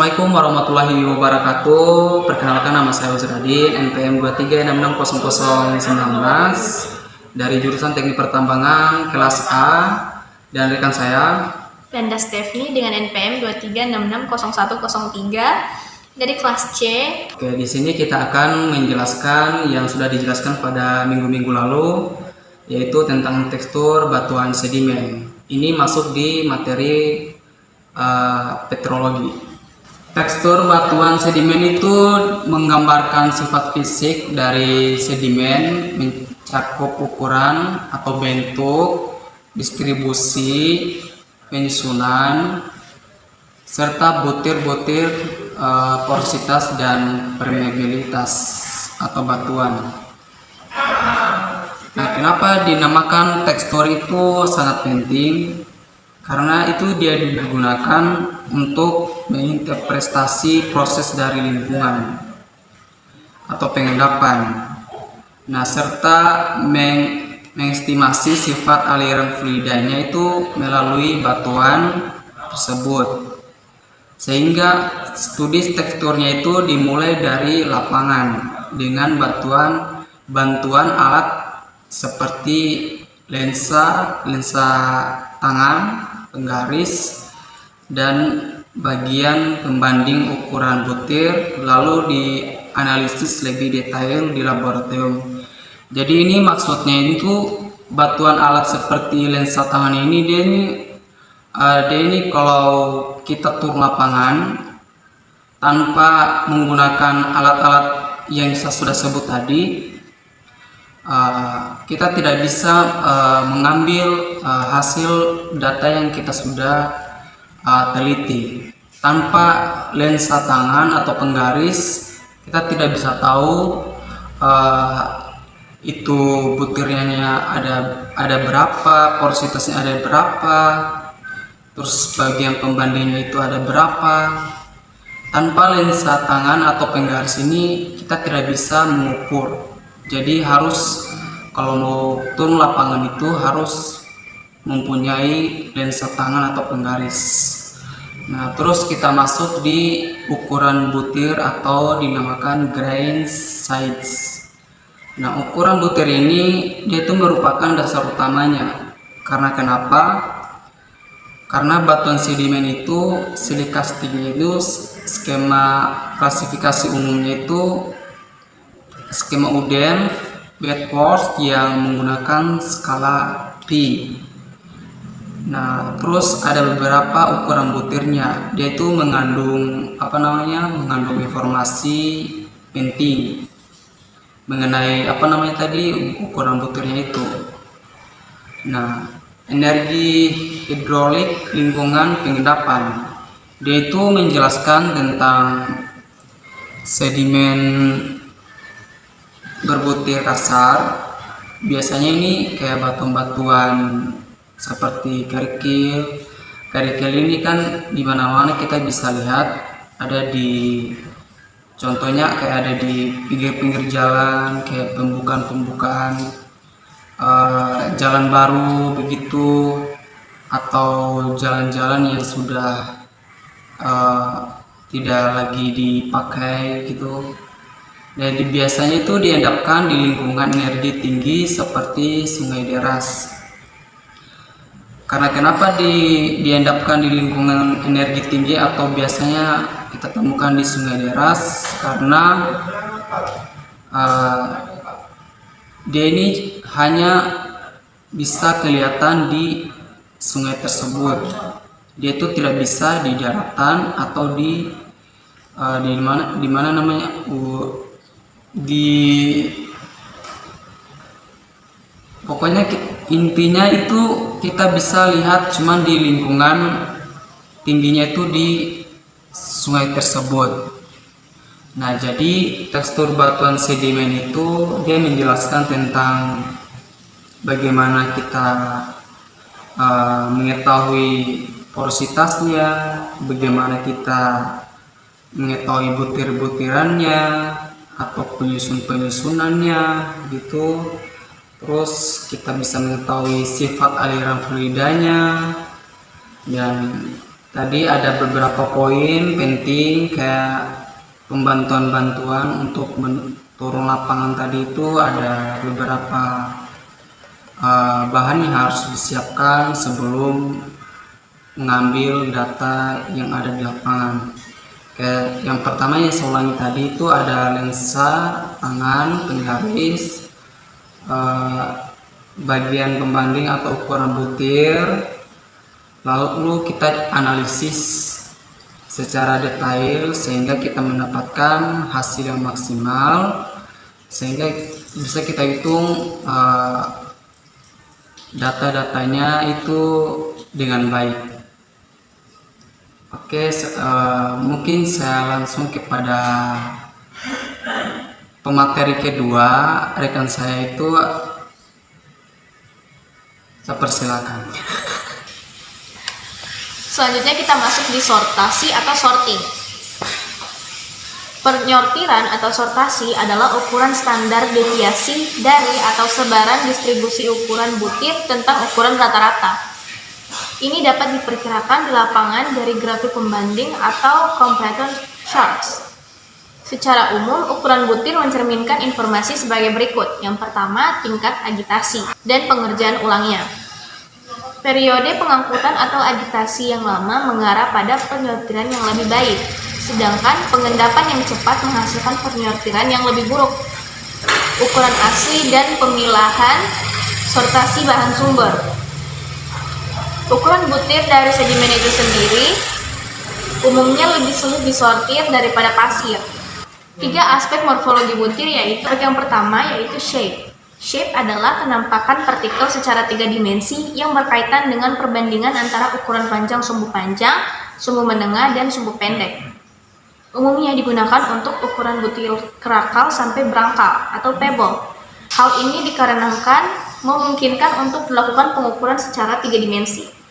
Assalamualaikum warahmatullahi wabarakatuh. Perkenalkan, nama saya Uzradin, NPM 23660019 dari jurusan Teknik Pertambangan kelas A, dan rekan saya Ganda Stefni dengan NPM 23660103 dari kelas C. Oke, di sini kita akan menjelaskan yang sudah dijelaskan pada minggu-minggu lalu, yaitu tentang tekstur batuan sedimen. Ini masuk di materi petrologi. Tekstur batuan sedimen itu menggambarkan sifat fisik dari sedimen, mencakup ukuran atau bentuk, distribusi, penyusunan, serta butir-butir, porositas dan permeabilitas atau batuan. Nah, kenapa dinamakan tekstur itu sangat penting? Karena itu dia digunakan untuk menginterpretasi proses dari lingkungan atau pengendapan. Nah, serta mengestimasi sifat aliran fluidanya itu melalui batuan tersebut. Sehingga studi teksturnya itu dimulai dari lapangan dengan bantuan alat seperti lensa tangan, penggaris, dan bagian pembanding ukuran butir, lalu dianalisis lebih detail di laboratorium. Jadi ini maksudnya itu batuan alat seperti lensa tangan ini dia ini kalau kita turun lapangan tanpa menggunakan alat-alat yang saya sudah sebut tadi, kita tidak bisa mengambil hasil data yang kita sudah teliti. Tanpa lensa tangan atau penggaris, kita tidak bisa tahu itu butirnya ada berapa, porositasnya ada berapa, terus bagian pembandingnya itu ada berapa. Tanpa lensa tangan atau penggaris ini kita tidak bisa mengukur. Jadi harus, kalau mau turun lapangan itu harus mempunyai lensa tangan atau penggaris. Nah, terus kita masuk di ukuran butir atau dinamakan grain size. Nah, ukuran butir ini dia itu merupakan dasar utamanya. Karena kenapa? Karena batuan sedimen itu silikastiknya itu skema klasifikasi umumnya itu skema Uden Bedford yang menggunakan skala pi. Nah, terus ada beberapa ukuran butirnya. Dia itu mengandung informasi penting mengenai ukuran butirnya itu. Nah, energi hidrolik lingkungan pengendapan. Dia itu menjelaskan tentang sedimen berbutir kasar. Biasanya ini kayak batuan-batuan seperti kerikil. Kerikil ini kan di mana-mana kita bisa lihat, ada di contohnya kayak ada di pinggir-pinggir jalan, kayak pembukaan jalan baru begitu, atau jalan-jalan yang sudah tidak lagi dipakai gitu. Dan biasanya itu diendapkan di lingkungan energi tinggi seperti sungai deras. Karena kenapa diendapkan di lingkungan energi tinggi atau biasanya kita temukan di sungai deras? Karena dia ini hanya bisa kelihatan di sungai tersebut. Dia itu tidak bisa di daratan atau pokoknya intinya itu kita bisa lihat cuman di lingkungan tingginya itu di sungai tersebut. Nah, jadi tekstur batuan sedimen itu dia menjelaskan tentang bagaimana kita mengetahui porositasnya, bagaimana kita mengetahui butir-butirannya atau penyusunannya gitu. Terus kita bisa mengetahui sifat aliran fluidanya, dan Tadi ada beberapa poin penting kayak pembantuan-bantuan untuk turun lapangan. Tadi itu ada beberapa bahan yang harus disiapkan sebelum mengambil data yang ada di lapangan. Kayak yang pertama yang saya ulangi tadi itu ada lensa tangan, penggaris, bagian pembanding atau ukuran butir, lalu kita analisis secara detail sehingga kita mendapatkan hasil yang maksimal, sehingga bisa kita hitung data-datanya itu dengan baik. Oke, mungkin saya langsung kepada pemateri kedua, rekan saya itu saya persilakan. Selanjutnya kita masuk di sortasi atau sorting. Penyortiran atau sortasi adalah ukuran standar deviasi dari atau sebaran distribusi ukuran butir tentang ukuran rata-rata. Ini dapat diperkirakan di lapangan dari grafik pembanding atau comparator charts. Secara umum, ukuran butir mencerminkan informasi sebagai berikut. Yang pertama, tingkat agitasi dan pengerjaan ulangnya. Periode pengangkutan atau agitasi yang lama mengarah pada penyortiran yang lebih baik, sedangkan pengendapan yang cepat menghasilkan penyortiran yang lebih buruk. Ukuran asli dan pemilahan sortasi bahan sumber. Ukuran butir dari sedimen itu sendiri umumnya lebih sulit disortir daripada pasir. 3 aspek morfologi butir yaitu yang pertama yaitu shape. Shape adalah kenampakan partikel secara 3 dimensi yang berkaitan dengan perbandingan antara ukuran panjang sumbu panjang, sumbu menengah, dan sumbu pendek. Umumnya digunakan untuk ukuran butir kerakal sampai berangkal atau pebble. Hal ini dikarenakan memungkinkan untuk dilakukan pengukuran secara 3 dimensi.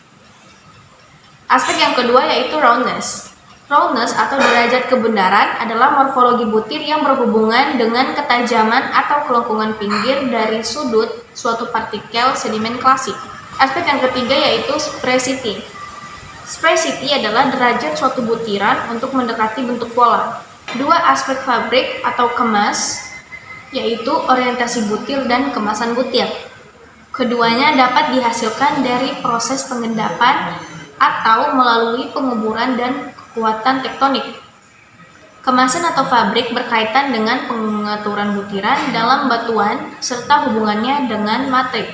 Aspek yang kedua yaitu roundness. Roundness atau derajat kebenaran adalah morfologi butir yang berhubungan dengan ketajaman atau kelengkungan pinggir dari sudut suatu partikel sedimen klasik. Aspek yang ketiga yaitu sparity. Sparity adalah derajat suatu butiran untuk mendekati bentuk pola. 2 aspek fabrik atau kemas yaitu orientasi butir dan kemasan butir. Keduanya dapat dihasilkan dari proses pengendapan atau melalui penguburan dan kekuatan tektonik. Kemasan atau fabrik berkaitan dengan pengaturan butiran dalam batuan serta hubungannya dengan matrik.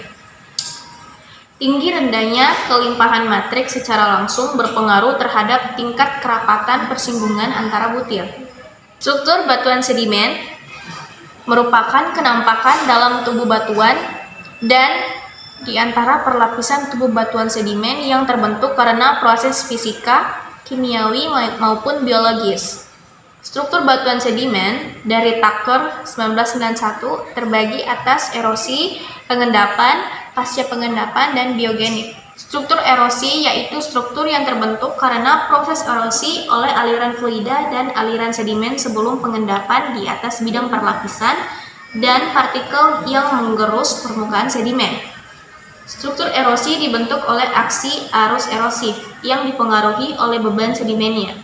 Tinggi rendahnya kelimpahan matrik secara langsung berpengaruh terhadap tingkat kerapatan persinggungan antara butir. Struktur batuan sedimen merupakan kenampakan dalam tubuh batuan dan di antara perlapisan tubuh batuan sedimen yang terbentuk karena proses fisika, kimiawi maupun biologis. Struktur batuan sedimen dari Tucker 1991 terbagi atas erosi, pengendapan, pasca pengendapan, dan biogenik. Struktur erosi yaitu struktur yang terbentuk karena proses erosi oleh aliran fluida dan aliran sedimen sebelum pengendapan di atas bidang perlapisan dan partikel yang menggerus permukaan sedimen. Struktur erosi dibentuk oleh aksi arus erosif yang dipengaruhi oleh beban sedimennya.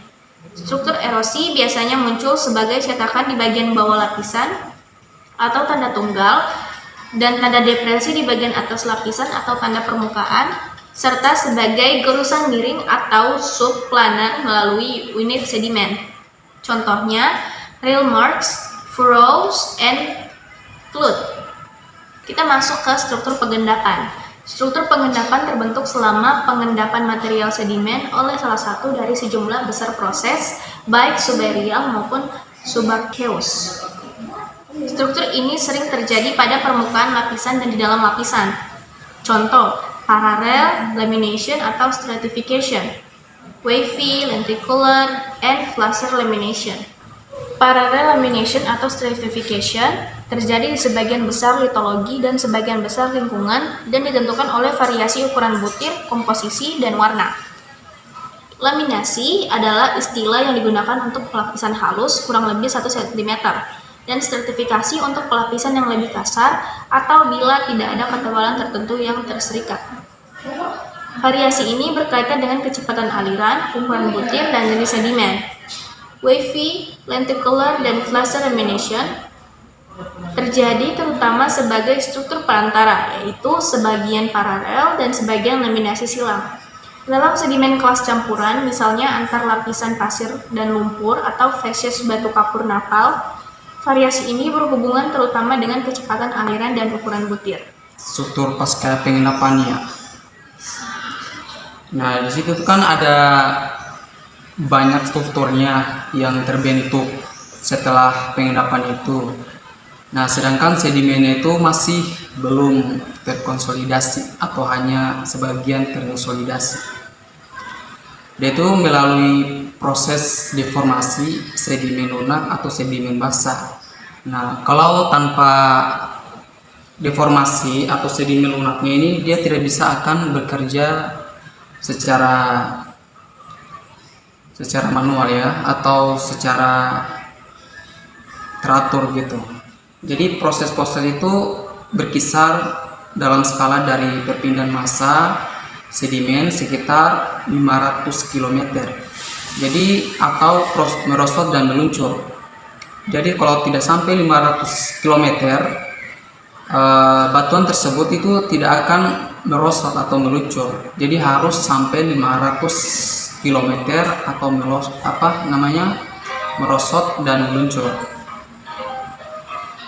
Struktur erosi biasanya muncul sebagai cetakan di bagian bawah lapisan atau tanda tunggal dan tanda depresi di bagian atas lapisan atau tanda permukaan, serta sebagai gerusan miring atau subplanar melalui unit sedimen. Contohnya, reel marks, furrows, and flood. Kita masuk ke struktur pengendapan. Struktur pengendapan terbentuk selama pengendapan material sedimen oleh salah satu dari sejumlah besar proses, baik subaerial maupun subaqueous. Struktur ini sering terjadi pada permukaan lapisan dan di dalam lapisan. Contoh, parallel lamination atau stratification, wavy, lenticular, and flasher lamination. Parallel lamination atau stratification terjadi di sebagian besar litologi dan sebagian besar lingkungan dan ditentukan oleh variasi ukuran butir, komposisi, dan warna. Laminasi adalah istilah yang digunakan untuk pelapisan halus kurang lebih 1 cm dan stratifikasi untuk pelapisan yang lebih kasar atau bila tidak ada ketebalan tertentu yang terserikat. Variasi ini berkaitan dengan kecepatan aliran, ukuran butir, dan jenis sedimen. Wavy, lenticular, dan flasher emanation terjadi terutama sebagai struktur perantara, yaitu sebagian paralel dan sebagian laminasi silang. Dalam sedimen kelas campuran, misalnya antar lapisan pasir dan lumpur atau facies batu kapur napal, variasi ini berhubungan terutama dengan kecepatan aliran dan ukuran butir. Struktur pasca penginapannya. Nah, di situ kan ada banyak strukturnya yang terbentuk setelah pengendapan itu. Nah, sedangkan sedimennya itu masih belum terkonsolidasi atau hanya sebagian terkonsolidasi. Dia itu melalui proses deformasi sedimen lunak atau sedimen basah. Nah, kalau tanpa deformasi atau sedimen lunaknya ini, dia tidak bisa akan bekerja secara manual ya, atau secara teratur gitu. Jadi proses-proses itu berkisar dalam skala dari perpindahan massa sedimen sekitar 500 km. Jadi atau merosot dan meluncur. Jadi kalau tidak sampai 500 km, batuan tersebut itu tidak akan merosot atau meluncur. Jadi harus sampai 500 km atau merosot dan meluncur.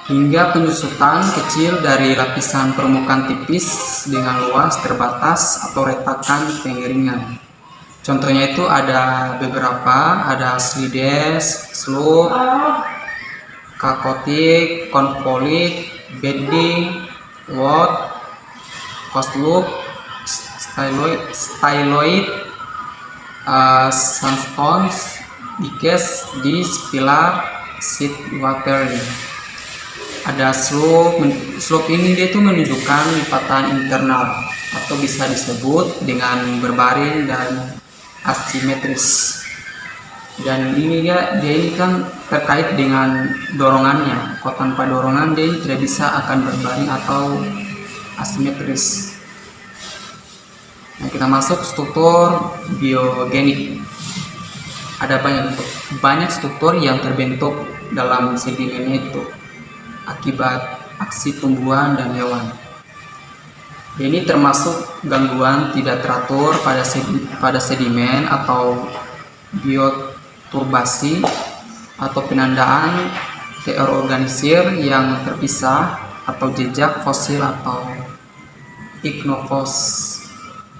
Hingga penyusutan kecil dari lapisan permukaan tipis dengan luas terbatas atau retakan pengeringan. Contohnya itu ada beberapa, ada slides, slope, kakotik, konvolit, bedding, wort, coast loop, styloid, sandstones, dikes, disc, pilar, sheet watering. Ada slope ini dia itu menunjukkan lipatan internal atau bisa disebut dengan berbaring dan asimetris. Dan ini dia ini kan terkait dengan dorongannya. Kalau tanpa dorongan dia tidak bisa akan berbaring atau asimetris. Nah, kita masuk struktur biogenik. Ada banyak struktur yang terbentuk dalam sedimennya itu akibat aksi tumbuhan dan hewan. Ini termasuk gangguan tidak teratur pada sedimen atau bioturbasi atau penandaan terorganisir yang terpisah atau jejak fosil atau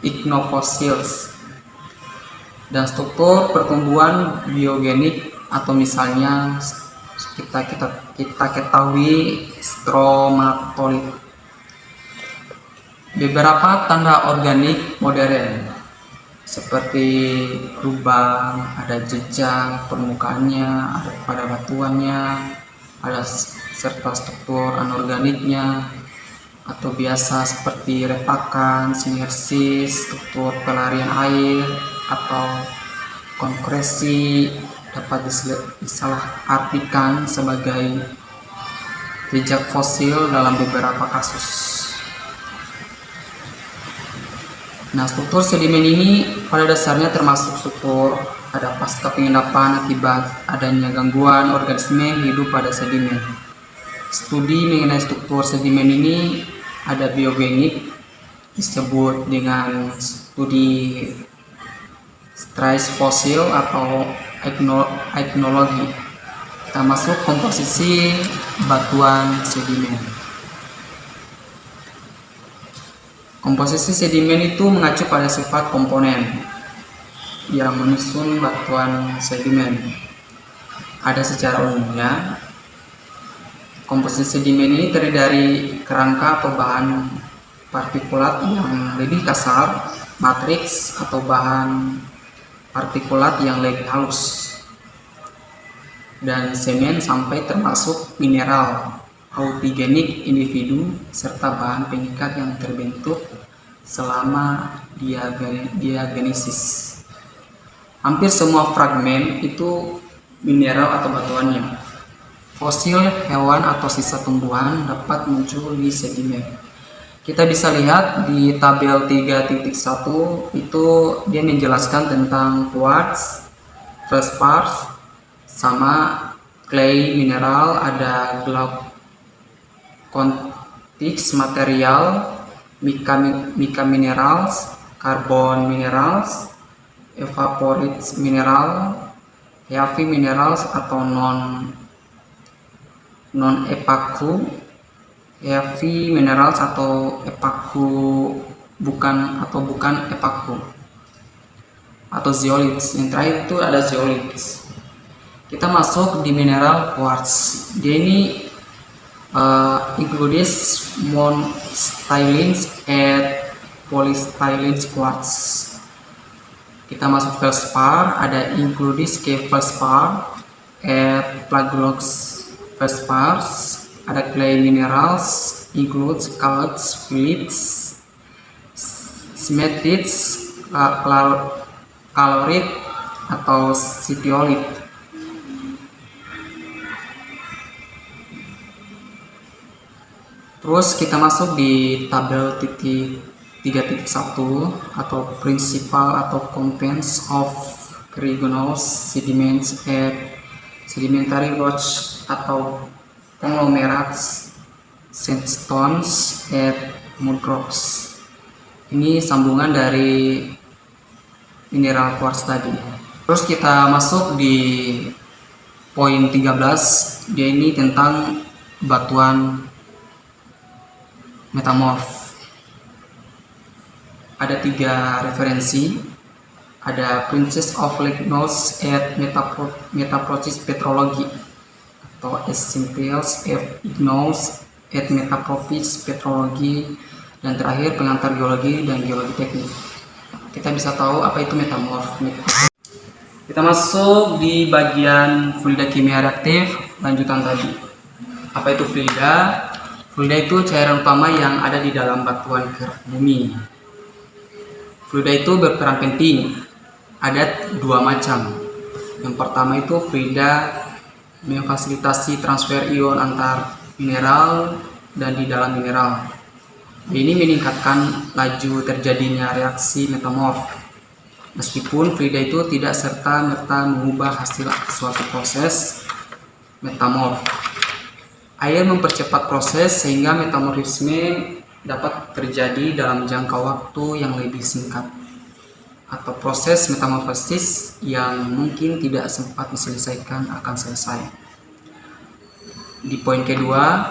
ichnofossils, dan struktur pertumbuhan biogenik atau misalnya kita ketahui stromatolith. Beberapa tanda organik modern seperti lubang, ada jejak permukaannya, ada pada batuannya, ada serta struktur anorganiknya atau biasa seperti retakan, sinersis, struktur pelarian air atau konkresi dapat disalahartikan sebagai jejak fosil dalam beberapa kasus. Nah, struktur sedimen ini pada dasarnya termasuk struktur ada pasca pengendapan akibat adanya gangguan organisme hidup pada sedimen. Studi mengenai struktur sedimen ini ada biogenik, disebut dengan studi trace fosil atau ichnologi, termasuk komposisi batuan sedimen. Komposisi sedimen itu mengacu pada sifat komponen yang menyusun batuan sedimen. Ada secara umumnya, komposisi sedimen ini terdiri dari kerangka atau bahan partikulat yang lebih kasar, matriks atau bahan partikulat yang lebih halus, dan semen sampai termasuk mineral, autogenik individu, serta bahan pengikat yang terbentuk selama diagenesis. Hampir semua fragmen itu mineral atau batuannya. Fosil hewan atau sisa tumbuhan dapat muncul di sedimen. Kita bisa lihat di tabel 3.1 itu dia menjelaskan tentang quartz, feldspar, sama clay mineral, ada glauconite material, mica minerals, carbon minerals, evaporite mineral, heavy minerals atau non epaku, heavy minerals atau epaku bukan epaku, atau zeolites. Yang terakhir itu ada zeolites. Kita masuk di mineral quartz. Dia ini includes monostylene and polystyrene quartz. Kita masuk feldspar, ada includes ke feldspar and plagioclase feldspars. Ada clay minerals, includes calx, filites, smetites, calorit atau sitiolit. Terus kita masuk di tabel 3.1 atau principal atau components of carbonous sediments and sedimentary rocks atau conglomerates, sandstones, and mud rocks. Ini sambungan dari mineral quartz tadi. Terus kita masuk di poin 13. Dia ini tentang batuan metamorf. Ada 3 referensi. Ada Princess of Lignos at Metaprocess Petrology atau as simple as Ignos at Metaprocess Petrology, dan terakhir pengantar geologi dan geologi teknik. Kita bisa tahu apa itu metamorf. Kita masuk di bagian fluida kimia reaktif lanjutan tadi. Apa itu fluida? Fluida itu cairan utama yang ada di dalam batuan kerak bumi. Fluida itu berperan penting. Ada 2 macam. Yang pertama itu fluida memfasilitasi transfer ion antar mineral dan di dalam mineral. Ini meningkatkan laju terjadinya reaksi metamorf. Meskipun fluida itu tidak serta-merta mengubah hasil suatu proses metamorf. Air mempercepat proses sehingga metamorfisme dapat terjadi dalam jangka waktu yang lebih singkat, atau proses metamorfosis yang mungkin tidak sempat diselesaikan akan selesai. Di poin kedua,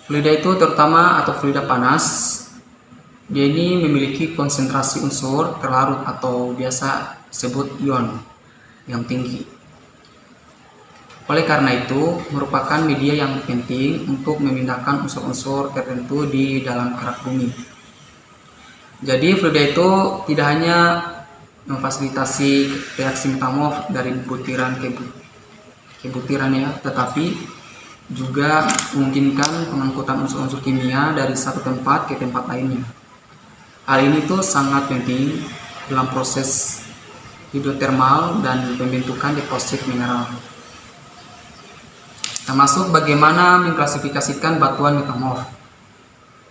fluida itu terutama atau fluida panas, dia ini memiliki konsentrasi unsur terlarut atau biasa disebut ion yang tinggi. Oleh karena itu, merupakan media yang penting untuk memindahkan unsur-unsur tertentu di dalam kerak bumi. Jadi fluida itu tidak hanya memfasilitasi reaksi metamorf dari butiran ke butiran ya, tetapi juga memungkinkan pengangkutan unsur-unsur kimia dari satu tempat ke tempat lainnya. Hal ini tuh sangat penting dalam proses hidrotermal dan pembentukan deposit mineral. Termasuk bagaimana mengklasifikasikan batuan metamorf,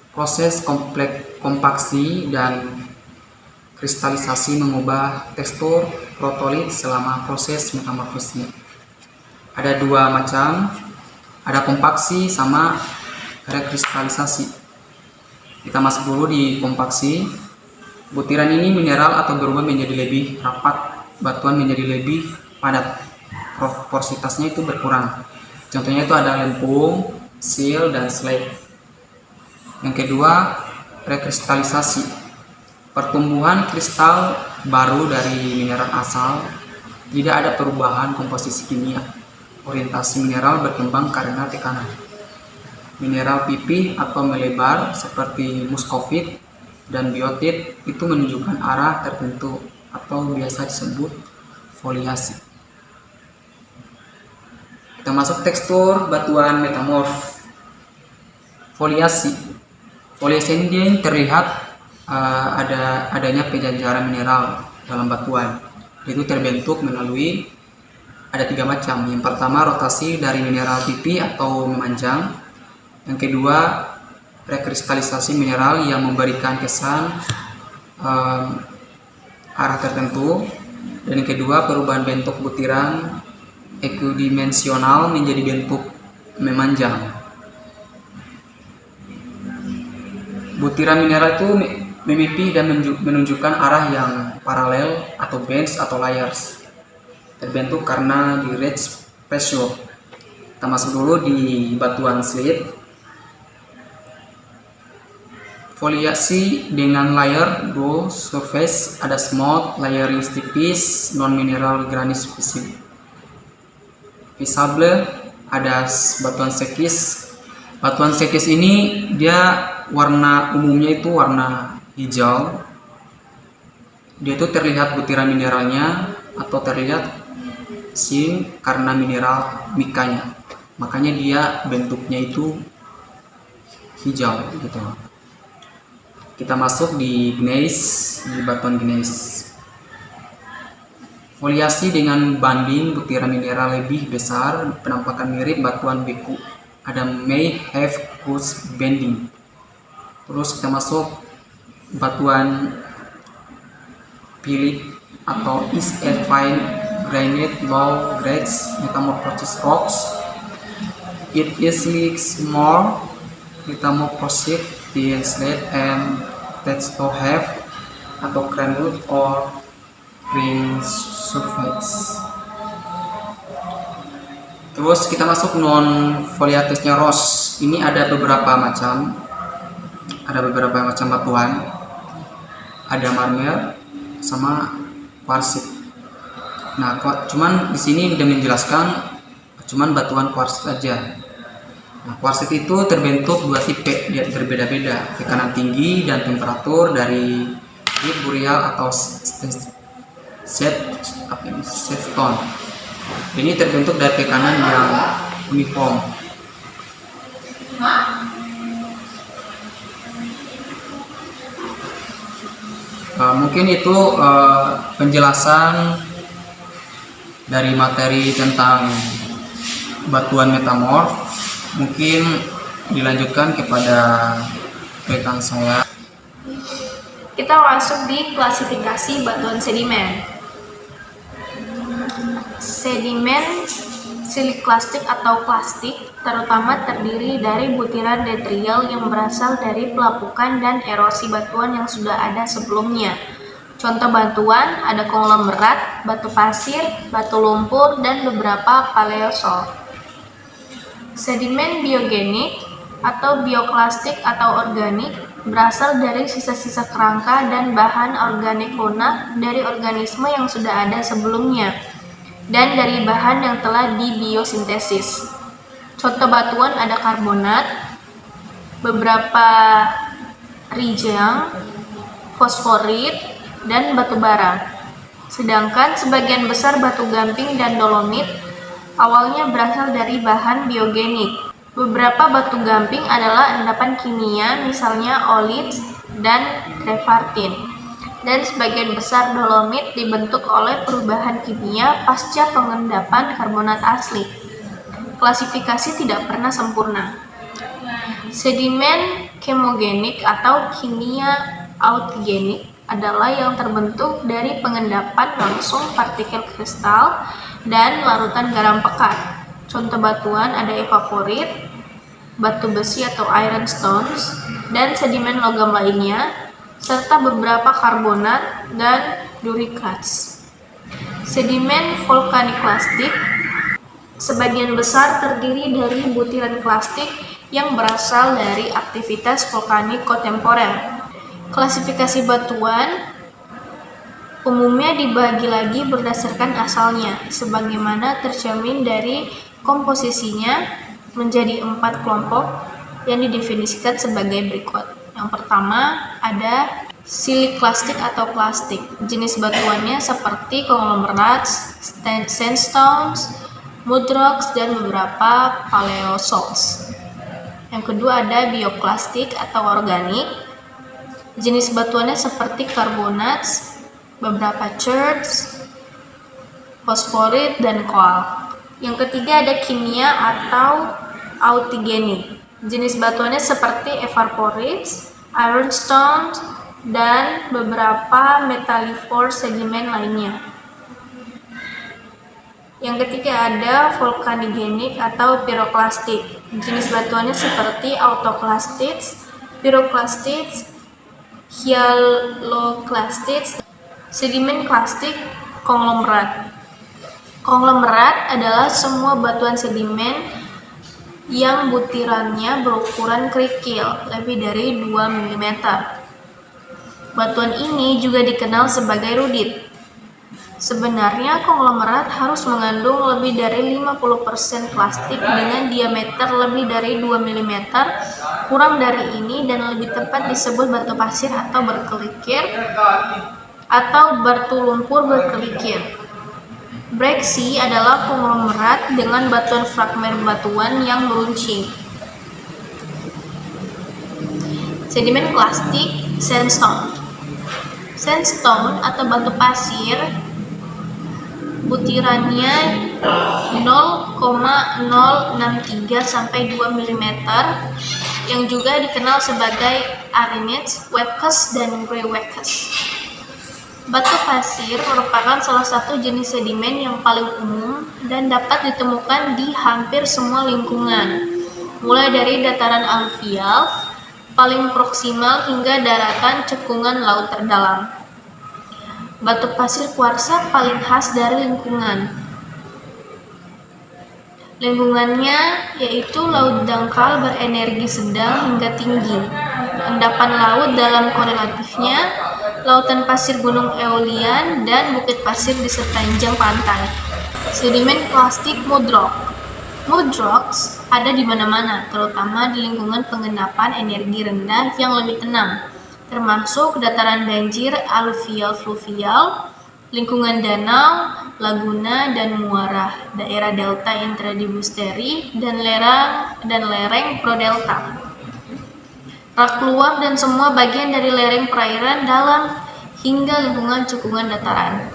proses kompaksi dan kristalisasi mengubah tekstur protolit selama proses metamorfisme. Ada 2 macam, ada kompaksi sama rekristalisasi. Kita masuk dulu di kompaksi. Butiran ini mineral atau berubah menjadi lebih rapat, batuan menjadi lebih padat, porositasnya itu berkurang. Contohnya itu ada lempung, seal, dan slate. Yang kedua, rekristalisasi. Pertumbuhan kristal baru dari mineral asal, tidak ada perubahan komposisi kimia. Orientasi mineral berkembang karena tekanan. Mineral pipih atau melebar seperti muskovit dan biotit itu menunjukkan arah tertentu atau biasa disebut foliasi. Kita masuk tekstur batuan metamorf. Foliasi. Foliasi ini terlihat adanya penjajaran mineral dalam batuan. Itu terbentuk melalui ada 3 macam. Yang pertama, rotasi dari mineral pipih atau memanjang. Yang kedua, rekristalisasi mineral yang memberikan kesan arah tertentu. Dan yang kedua, perubahan bentuk butiran ekudimensional menjadi bentuk memanjang. Butiran mineral itu memipih dan menunjukkan arah yang paralel atau bands atau layers, terbentuk karena di ridge pressure. Kita masuk dulu di batuan slate. Foliasi dengan layer low surface, ada smooth layering tipis, non mineral granis visible, ada batuan sekis. Batuan sekis ini dia warna umumnya itu warna hijau. Dia itu terlihat butiran mineralnya atau terlihat zinc karena mineral mikanya. Makanya dia bentuknya itu hijau gitu. Kita masuk di gneiss, di batuan gneiss. Foliasi dengan banding butiran mineral lebih besar, penampakan mirip batuan beku. Ada may have coarse bending. Terus kita masuk batuan pilit atau is a fine granite low grades metamorphosis rocks. It is more metamorphosis than slate and tends to have atau granite or green surface. Terus kita masuk non foliatesnya rose. Ini ada beberapa macam batuan. Ada marmer sama quartzit. Nah, cuman di sini udah menjelaskan cuman batuan quartzit aja. Nah, quartzit itu terbentuk dua tipe, dia berbeda-beda, tekanan tinggi dan temperatur dari boreal atau sandstone. Ini terbentuk dari tekanan yang uniform. Mungkin itu penjelasan dari materi tentang batuan metamorf. Mungkin dilanjutkan kepada rekan saya. Kita masuk di klasifikasi batuan sedimen. Sedimen siliklastik atau plastik terutama terdiri dari butiran detrial yang berasal dari pelapukan dan erosi batuan yang sudah ada sebelumnya. Contoh batuan ada konglomerat, batu pasir, batu lumpur, dan beberapa paleosol. Sedimen biogenik atau bioklastik atau organik berasal dari sisa-sisa kerangka dan bahan organik lunak dari organisme yang sudah ada sebelumnya dan dari bahan yang telah dibiosintesis. Contoh batuan ada karbonat, beberapa rijang, fosforit, dan batu bara. Sedangkan sebagian besar batu gamping dan dolomit awalnya berasal dari bahan biogenik. Beberapa batu gamping adalah endapan kimia, misalnya olit dan trevartin. Dan sebagian besar dolomit dibentuk oleh perubahan kimia pasca pengendapan karbonat asli. Klasifikasi tidak pernah sempurna. Sedimen kemogenik atau kimia autogenik adalah yang terbentuk dari pengendapan langsung partikel kristal dan larutan garam pekat. Contoh batuan ada evaporit, batu besi atau iron stones, dan sedimen logam lainnya, serta beberapa karbonat dan duricats. Sedimen vulkaniklastik sebagian besar terdiri dari butiran plastik yang berasal dari aktivitas vulkanik kontemporer. Klasifikasi batuan umumnya dibagi lagi berdasarkan asalnya, sebagaimana tercermin dari komposisinya menjadi 4 kelompok yang didefinisikan sebagai berikut. Yang pertama ada siliklastik atau plastik. Jenis batuannya seperti konglomerat, sandstones, mudrocks, dan beberapa paleosols. Yang kedua ada bioklastik atau organik. Jenis batuannya seperti karbonat, beberapa cherts, fosforit, dan koal. Yang ketiga ada kimia atau autogenik. Jenis batuannya seperti evaporites, ironstone, dan beberapa metallifer sedimen lainnya. Yang ketiga ada vulcanogenic atau pyroclastic. Jenis batuannya seperti autoclastics, pyroclastics, hyaloclastics, sedimen klastik, konglomerat. Konglomerat adalah semua batuan sedimen yang butirannya berukuran kerikil lebih dari 2 mm. Batuan ini juga dikenal sebagai rudit. Sebenarnya konglomerat harus mengandung lebih dari 50% plastik dengan diameter lebih dari 2 mm. Kurang dari ini dan lebih tepat disebut batu pasir atau berkelikir atau batu lumpur berkelikir. Breaksea adalah konglomerat dengan batuan fragmen batuan yang meruncing. Sedimen klasik, sandstone. Sandstone atau batu pasir butirannya 0,063 sampai 2 mm yang juga dikenal sebagai arenates, webkes, dan greywacke. Batu pasir merupakan salah satu jenis sedimen yang paling umum dan dapat ditemukan di hampir semua lingkungan, mulai dari dataran aluvial paling proksimal hingga daratan cekungan laut terdalam. Batu pasir kuarsa paling khas dari lingkungannya yaitu laut dangkal berenergi sedang hingga tinggi, endapan laut dalam korelatifnya, lautan pasir gunung Eolian, dan bukit pasir di sepanjang pantai. Sedimen plastik mudrock. Mudrocks ada di mana-mana, terutama di lingkungan pengendapan energi rendah yang lebih tenang, termasuk dataran banjir aluvial-fluvial, lingkungan danau, laguna, dan muara, daerah delta intradibusteri, dan lereng prodelta. Rak luar dan semua bagian dari lereng perairan dalam hingga lingkungan cekungan dataran.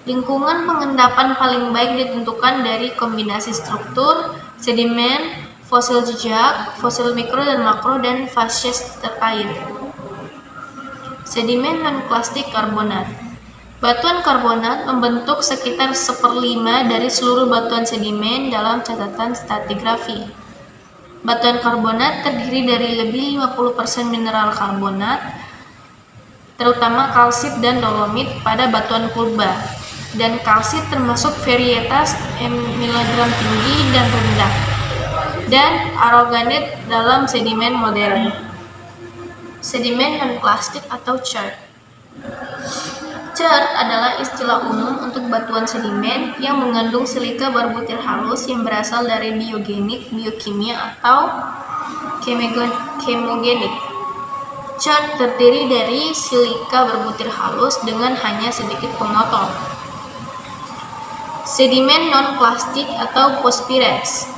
Lingkungan pengendapan paling baik ditentukan dari kombinasi struktur, sedimen, fosil jejak, fosil mikro dan makro, dan fasies terkait. Sedimen non-plastik karbonat. Batuan karbonat membentuk sekitar 1/5 dari seluruh batuan sedimen dalam catatan stratigrafi. Batuan karbonat terdiri dari lebih 50% mineral karbonat, terutama kalsit dan dolomit pada batuan purba, dan kalsit termasuk varietas milogram tinggi dan rendah, dan aragonit dalam sedimen modern. Sedimen non-plastik atau chert. Chert adalah istilah umum untuk batuan sedimen yang mengandung silika berbutir halus yang berasal dari biogenik, biokimia, atau kemogenik. Chert terdiri dari silika berbutir halus dengan hanya sedikit pemotong. Sedimen non-plastik atau phosphiretes.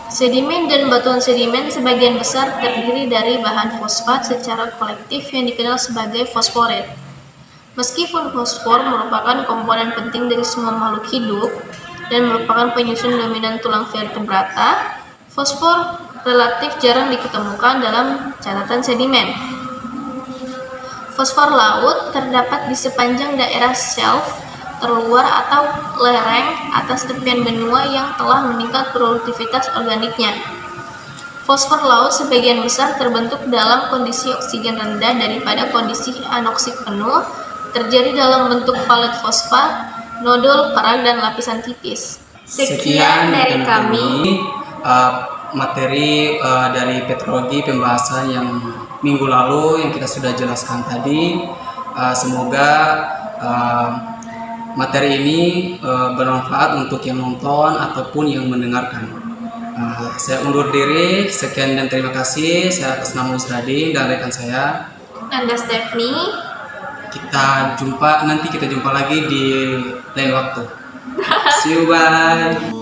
Sedimen dan batuan sedimen sebagian besar terdiri dari bahan fosfat secara kolektif yang dikenal sebagai fosforit. Meskipun fosfor merupakan komponen penting dari semua makhluk hidup dan merupakan penyusun dominan tulang vertebrata, fosfor relatif jarang diketemukan dalam catatan sedimen. Fosfor laut terdapat di sepanjang daerah shelf terluar atau lereng atas tepian benua yang telah meningkat produktivitas organiknya. Fosfor laut sebagian besar terbentuk dalam kondisi oksigen rendah daripada kondisi anoksik penuh, terjadi dalam bentuk palet fosfat, nodul, kerak, dan lapisan tipis. Sekian dari kami materi dari petrologi pembahasan yang minggu lalu yang kita sudah jelaskan tadi. Semoga materi ini bermanfaat untuk yang nonton ataupun yang mendengarkan. Saya undur diri, sekian dan terima kasih. Saya atas nama Usradin dan rekan saya Anda Stephanie. Nanti kita jumpa lagi di lain waktu. See you, bye.